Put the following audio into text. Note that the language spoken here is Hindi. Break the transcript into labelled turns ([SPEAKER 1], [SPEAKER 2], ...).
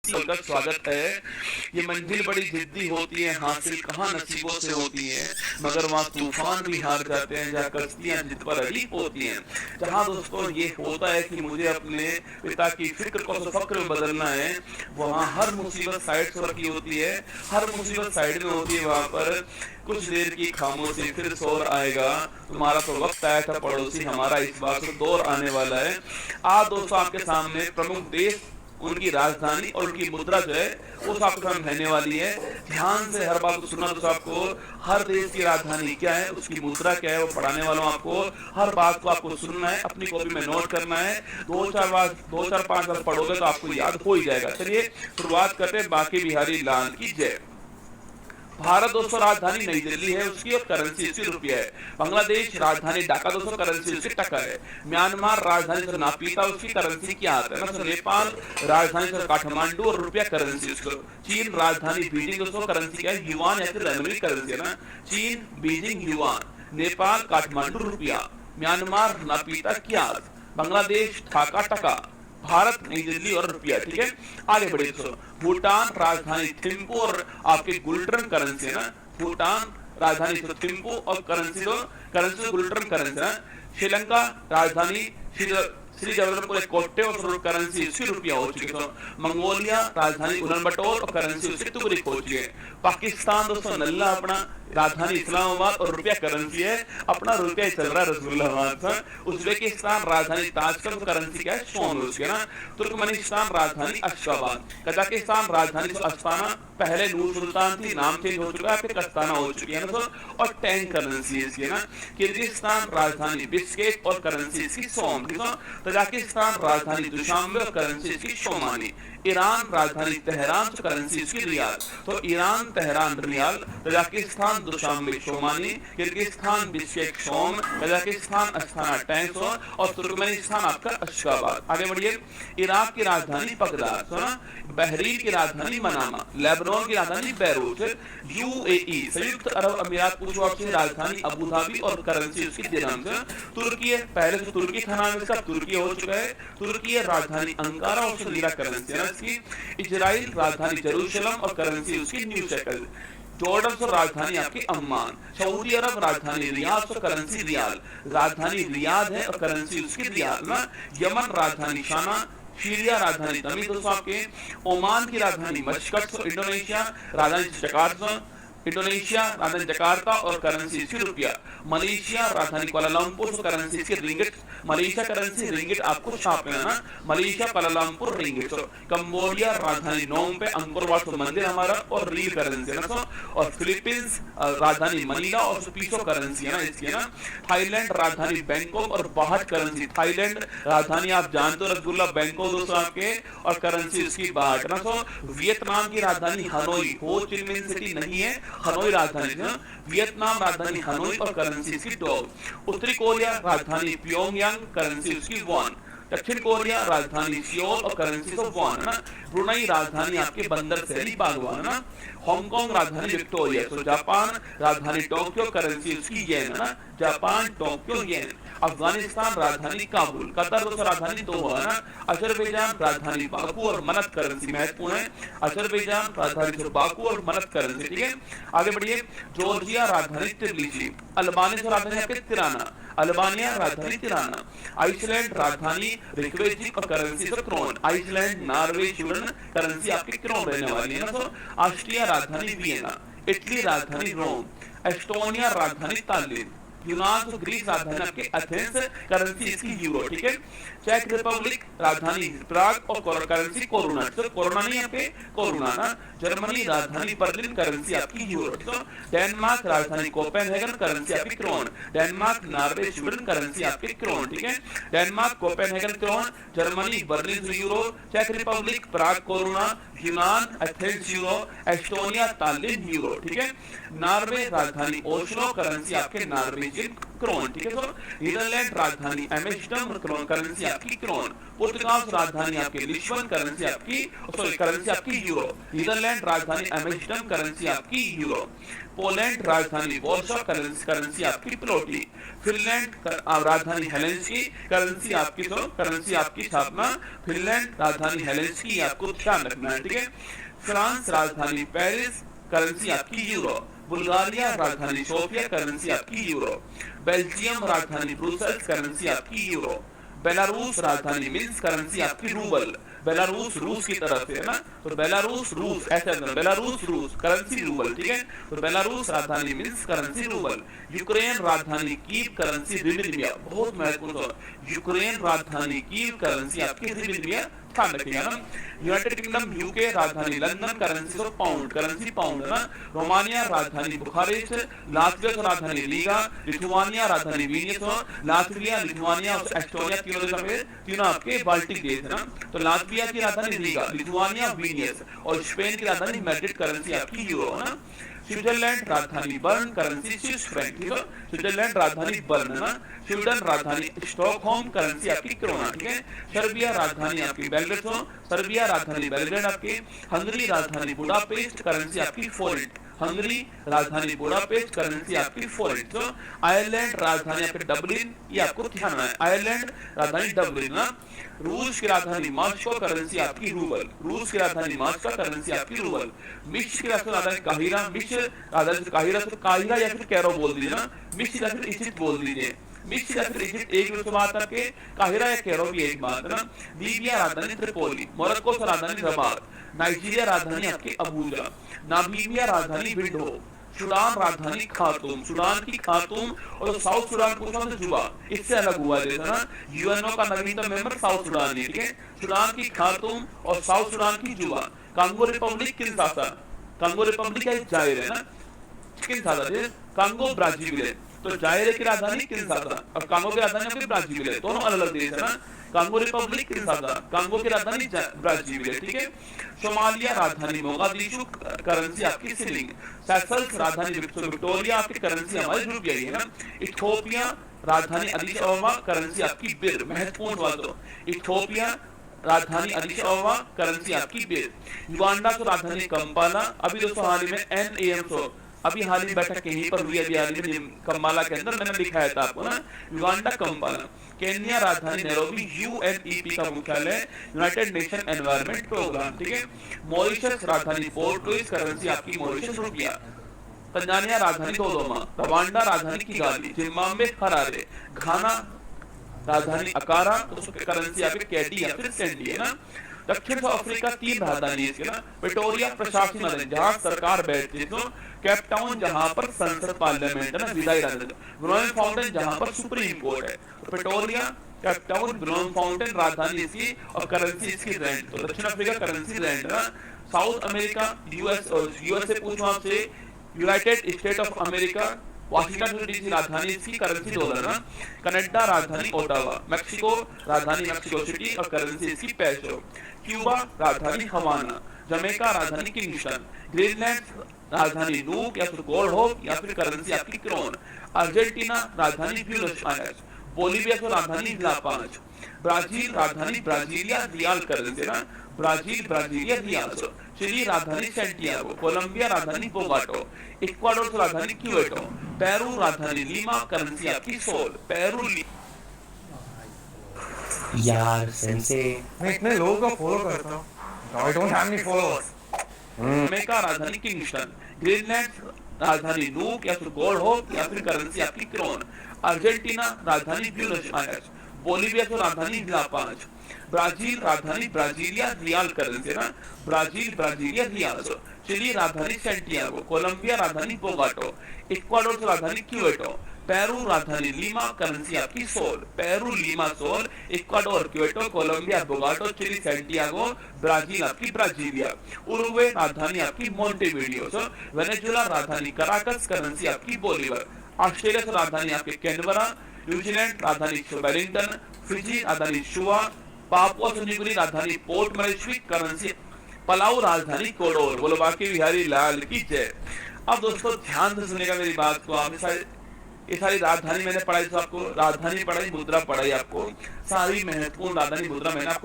[SPEAKER 1] का स्वागत है। ये मंजिल बड़ी जिद्दी होती है, हासिल कहाँ नसीबों से होती है, मगर वहाँ तूफान भी हार जाते हैं जहाँ कश्तियाँ जिद पर अड़ी होती हैं। जहाँ दोस्तों ये होता है कि मुझे अपने पिता की फिक्र को फक्र में बदलना है, वहाँ हर मुसीबत साइड से रखी होती है, हर मुसीबत साइड में होती है। वहाँ पर कुछ देर की खामोशी, फिर शोर आएगा, तुम्हारा तो वक्त आया था पड़ोसी, हमारा इस बार तो दौर आने वाला है। आज दोस्तों आपके सामने प्रमुख देश, उनकी राजधानी और उनकी मुद्रा जो है वो आपके सामने रहने वाली है। ध्यान से हर बात को सुनना दोस्तों। आपको हर देश की राजधानी क्या है, उसकी मुद्रा क्या है, वो पढ़ाने वालों आपको हर बात को आपको सुनना है, अपनी कॉपी में नोट करना है। दो चार पांच बार पढ़ोगे तो आपको याद हो ही जाएगा। चलिए शुरुआत करते हैं। बाकी बिहारी लाल की जय। भारत दोस्तों राजधानी नई दिल्ली है उसकी, और करेंसी उसकी रुपया है। बांग्लादेश राजधानी ढाका दोस्तों, करेंसी उसकी टका है। म्यांमार राजधानी नापीता, उसकी करेंसी क्या आता है ना। नेपाल राजधानी काठमांडू और रुपया करेंसी उसको। चीन राजधानी बीजिंग दोस्तों, करेंसी क्या है, युआन या फिर रेमनी करेंसी है ना। चीन बीजिंग युआन, नेपाल काठमांडू रुपया, म्यांमार नापीता क्या, बांग्लादेश ढाका टका, भारत नई दिल्ली और रुपया। ठीक है, आगे बढ़े दोस्तों। भूटान राजधानी थिम्पू और आपके गुल्टन करेंसी है ना। भूटान राजधानी थिम्पू और करेंसी गुल्टन करेंसी है। श्रीलंका राजधानी श्री जगन्नाथ कोट्टे और करेंसी उसकी रुपया हो चुकी है। मंगोलिया राजधानी उलानबटोर और करेंसी उसकी तुगरिक हो चुकी है। पाकिस्तान दोस्तों नल्ला अपना राजधानी इस्लामाबाद और रुपया करेंसी है, अपना रुपया चल रहा है रसूलुल्लाह। उज्बेकिस्तान राजधानी ताशकंद, करेंसी क्या है, सोन उसके ना। तुर्कमेनिस्तान राजधानी अशगाबाद, कजाकिस्तान राजधानी अस्ताना, पहले नूर सुल्तान थी, नाम चेंज हो चुका है, फिर अस्ताना हो चुकी है ना। और टैंक करेंसी है इसकी ना। किर्गिस्तान राजधानी बिश्केक और करेंसी इसकी सोम। तजाकिस्तान राजधानी दुशांबे और करेंसी इसकी शोमानी। ईरान राजधानी तेहरान, करेंसी इसकी रियाल। तो Iran Tehran rial, Tajikistan Dushanbe somoni, Kyrgyzstan Bishkek som, Kazakhstan Astana टैंसो और तुर्कमेनिस्तान आपका अशगाबाद। आगे बढ़िए। इराक की राजधानी बगदाद, बहरीन की राजधानी मनामा, लेबनान की राजधानी बैरूत, यूएई संयुक्त अरब अमीरात की राजधानी अबू धाबी और करेंसी उसकी दिरहम। तुर्की है, पहले से तुर्की था नाम इसका, तुर्की हो चुका है। तुर्की है राजधानी अंकारा और लीरा करेंसी है इसकी। इजराइल राजधानी जेरूशलम और करेंसी उसकी न्यू शेकल। जॉर्डन से राजधानी आपकी अम्मान। सऊदी अरब राजधानी रियाद और करेंसी रियाल, राजधानी रियाद है और करेंसी उसकी रियाल ना। यमन राजधानी शाना, सीरिया राजधानी तमीज दोस्तों आपके। ओमान की राजधानी मस्कट, इंडोनेशिया राजधानी जकार्ता, इंडोनेशिया राजधानी जकार्ता और करेंसी इसकी रुपया। मलेशिया राजधानी कुआलालंपुर, करेंसी इसकी रिंगिट। मलेशिया करेंसी रिंगिट आपको छाप लेना, मलेशिया कुआलालंपुर रिंगिट। कंबोडिया राजधानी नोम पे, अंकुर वाट मंदिर हमारा और रील करेंसी है ना। और फिलीपींस राजधानी मनीला और पीसो करेंसी है ना इसकी ना। थाईलैंड राजधानी बैंकॉक और बाहट करेंसी। थाईलैंड राजधानी आप जानते हो रसगुल्ला, बैंकॉक दोस्तों आपके, और करेंसी उसकी बाहट ना। तो वियतनाम की राजधानी हनोई, हो चिन मिन सिटी नहीं है, हनोई राजधानी है। वियतनाम राजधानी हनोई और करेंसी इसकी डॉग। उत्तरी कोरिया राजधानी प्योंगयांग, करेंसी उसकी वॉन। दक्षिण कोरिया राजधानी सियोल और करेंसी तो वॉन है ना। ब्रुनई राजधानी आपके बंदर शहरी बागवान है ना। हांगकांग राजधानी विक्टोरिया। तो जापान राजधानी टोक्यो, करेंसी उसकी येन है ना। जापान टोक्यो येन। अफगानिस्तान राजधानी काबुल। कतर दोस्तों राजधानी दोहा है ना। अजरबैजान राजधानी बाकू और मनत, करेंसी महत्वपूर्ण है। अजरबैजान राजधानी बाकू और मनत करेंसी। ठीक है, आगे बढ़िए। जॉर्जिया राजधानी तिबिलिसी। अल्बानिया राजधानी आपके तिराना, अल्बानिया राजधानी तिराना। आइसलैंड राजधानी रिकवेजिक और करेंसी तो krone. Iceland Norway Sweden, currency आपकी क्रोन रहने वाली है ना। तो ऑस्ट्रिया राजधानी वियना, इटली राजधानी रोम, एस्टोनिया राजधानी तालिन, यूनान तो ग्रीस राजधानी आपके एथेंस, करेंसी इसकी यूरो। ठीक है, चेक रिपब्लिक राजधानी प्राग और करेंसी कोरोना। तो कोरोना नहीं आपके कोरोना ना। जर्मनी राजधानी बर्लिन, करेंसी आपकी यूरो। तो डेनमार्क राजधानी कोपेनहेगन, करेंसी आपकी krone. Denmark Norway Sweden, currency आपकी क्रोन। ठीक है, Denmark Copenhagen krone, Germany Berlin euro, चेक रिपब्लिक प्राग कोरोना, यूनान Athens euro, Estonia Tallinn euro. ठीक है, नॉर्वे राजधानी ओस्लो, करेंसी आपके नॉर्वेजियन क्रोन, ठीक है। तो नीदरलैंड राजधानी एम्स्टर्डम, करेंसी आपकी क्रोन। पुर्तगाल राजधानी आपकी लिस्बन, करेंसी आपकी यूरो। नीदरलैंड राजधानी एम्स्टर्डम, करेंसी आपकी यूरो। पोलैंड राजधानी वॉर्सो, करेंसी आपकी प्लोटी। फिनलैंड राजधानी हेलेंसिकी, करेंसी आपकी स्थापना फिनलैंड राजधानी हेलेंसिकी, आपको ध्यान रखना है, ठीक है। फ्रांस राजधानी पेरिस, करेंसी आपकी यूरो। बुल्गारिया राजधानी सोफिया, करेंसी आपकी यूरो। बेल्जियम राजधानी ब्रुसेल्स, करेंसी आपकी यूरो। बेलारूस राजधानी मिन्स्क, करेंसी आपकी रूबल। बेलारूस रूस की तरफ से है ना, तो बेलारूस रूस ऐसे बेलारूस रूस, करेंसी रूबल, ठीक है। तो बेलारूस राजधानी मिन्स्क, करेंसी रूबल। यूक्रेन राजधानी कीव, करेंसी ह्रिबिया, बहुत महत्वपूर्ण। यूक्रेन राजधानी कीव, करेंसी आपकी ह्रिबिया, ध्यान रखिएगा ना। यूनाइटेड किंगडम यूके राजधानी London, currency pound, currency pound है ना। रोमानिया राजधानी बुखारेस्ट, लात्विया राजधानी रीगा, लिथुआनिया राजधानी विल्नियस, लात्विया लिथुआनिया और एस्टोनिया तीनों आपके बाल्टिक देश है ना। तो लात्विया की राजधानी रीगा, लिथुआनिया विल्नियस और स्पेन की राजधानी मैड्रिड, करेंसी आपकी यूरो है ना। स्विट्जरलैंड राजधानी बर्न, करेंसी स्विस फ्रैंक, ठीक है। स्विट्जरलैंड राजधानी बर्न है ना। स्वीडन राजधानी स्टॉकहोम, करेंसी आपकी क्रोना, ठीक है। सर्बिया राजधानी आपकी बेलग्रेड, सर्बिया राजधानी बेलग्रेड आपकी। हंगरी राजधानी बुडापेस्ट, करेंसी आपकी फोरेंट, हंगरी राजधानी बुडापेस्ट, करेंसी आपकी फोरेंट। तो आयरलैंड राजधानी आपकी डबलिन, ये आपको ध्यान रखना है, आयरलैंड राजधानी डबलिन ना। रूस की राजधानी मॉस्को, करेंसी आपकी रूबल, रूस की राजधानी मॉस्को, करेंसी आपकी रूबल। मिस्र की राजधानी काहिरा, मिस्र राजधानी काहिरा, तो काहिरा या फिर कैरो बोल दीजिए ना। मिस्र या फिर इजिप्ट बोल दीजिए, मिस्र या फिर इजिप्ट एक बात आपके, काहिरा या कैरो भी एक बात है ना। लीबिया राजधानी त्रिपोली, मोरक्को से राजधानी रबात। नाइजीरिया राजधानी आपकी अबूजा। नामीबिया राजधानी विंडो। सूडान राजधानी खार्तूम, सूडान की खार्तूम। और साउथ सूडान पूछा तो जुबा, इससे अलग हुआ है ना। यूएनओ का नवीनतम मेंबर साउथ सूडान है, ठीक है। सूडान की खार्तूम और साउथ सूडान की जुबा। Congo Republic Kinshasa, Congo Republic है जायर है ना, किनशासा, कांगो ब्राजील है। तो जायर की राजधानी किनशासा और कांगो की राजधानी आपकी ब्राजील है, दोनों अलग अलग देश है ना। कांगो रिपब्लिक किनशासा, कांगो की राजधानी ब्राजील है, ठीक है। सोमालिया राजधानी मोगादिशु, करेंसी आपकी शिलिंग। सेशल्स राजधानी विक्टोरिया, आपकी करेंसी हमारी रुपया है ना। इथियोपिया राजधानी अदीस अबबा, करेंसी आपकी बिर, महत्वपूर्ण बात। इथियोपिया राजधानी अदीस अबबा, करेंसी आपकी बिर। युगांडा की राजधानी कंपाला, अभी दोस्तों हाल ही में NAM अभी हाल ही बैठक कहीं पर हुई, अभी हाल ही में कंपाला के अंदर मैंने दिखाया था आपको ना, युगांडा कंपाला। केन्या राजधानी नैरोबी, UNEP का मुख्यालय, यूनाइटेड नेशन एनवायरनमेंट प्रोग्राम, ठीक है। मॉरिशस राजधानी पोर्ट लुइस, करेंसी आपकी मॉरिशस रुपया। तंजानिया राजधानी दोदोमा। रवांडा राजधानी किगाली। Zimbabwe Harare. घाना राजधानी अकारा, तो करेंसी आपकी कैडी या फिर सेंडी है ना। दक्षिण अफ्रीका 3 राजधानी है इसके ना। प्रिटोरिया प्रशासनिक राजधानी जहां सरकार बैठती है, तो केप टाउन जहां पर संसद पार्लियामेंट है ना, विधायी राजधानी। ब्लोम फाउंटेन जहां पर सुप्रीम कोर्ट है। तो Pretoria, Cape Town, Blom fountain राजधानी इसकी और करेंसी इसकी रैंड। तो दक्षिण अफ्रीका करेंसी रैंड है। साउथ अमेरिका यूएसए पूछूं आपसे, United state of America, Washington DC राजधानी इसकी, करेंसी डॉलर ना। कनाडा राजधानी ओटावा। मैक्सिको राजधानी मैक्सिको सिटी और करेंसी इसकी पेसो। क्यूबा राजधानी हवाना। जमैका राजधानी किंगस्टन। ग्रीनलैंड राजधानी नूक या फिर गोल्ड होप या फिर करेंसी आपकी क्रोन। अर्जेंटीना राजधानी ब्यूनस आयर्स। बोलिविया की राजधानी ला पाज। ब्राजील राजधानी ब्राजीलिया रियाल, करेंसी ना, ब्राजील ब्राजीलिया रियाल। चिली राजधानी सैंटियागो। कोलंबिया राजधानी बोगाटो। इक्वाडोर की राजधानी क्यूएटो। पेरू राजधानी लीमा, करेंसी आपकी सोल, पेरू।
[SPEAKER 2] यार सेंसे,
[SPEAKER 3] मैं इतने लोगों को फॉलो करता हूँ, I don't have any followers.
[SPEAKER 1] Jamaica राजधानी किंगस्टन। ग्रीनलैंड राजधानी नूक या फिर गोल्ड होप या फिर करेंसी आपकी क्रोन। अर्जेंटीना राजधानी ब्यूनस आयर्स। बोलिविया की राजधानी ला पाज। ब्राजील राजधानी ब्राजीलिया रियाल, करेंसी ना, ब्राजील ब्राजीलिया रियाल। चिली राजधानी सैंटियागो। कोलंबिया राजधानी बोगाटो। इक्वाडोर की राजधानी क्यूएटो। पेरू राजधानी लीमा, करेंसी आपकी sol, Peru Lima sol. Ecuador Quito, Colombia Bogota, Chile Santiago, Brazil आपकी ब्राजीलिया। उरुग्वे राजधानी आपकी मोंटेविडियो। वेनेजुएला राजधानी कराकस, करेंसी आपकी बोलीवर। ऑस्ट्रेलिया की राजधानी आपकी कैनबरा। न्यूजीलैंड राजधानी वेलिंगटन। फिजी राजधानी शुआ। पापुआ न्यू राजधानी पोर्ट मोरेस्बी, करेंसी। पलाऊ राजधानी कोडोर। बोलो बाकी बिहारी लाल की जय। अब दोस्तों ध्यान से सुनेगा मेरी बात को, आपने शायद ये सारी राजधानी मैंने पढ़ाई, तो आपको राजधानी पढ़ाई, मुद्रा पढ़ाई, आपको सारी महत्वपूर्ण राजधानी मुद्रा मैंने आपको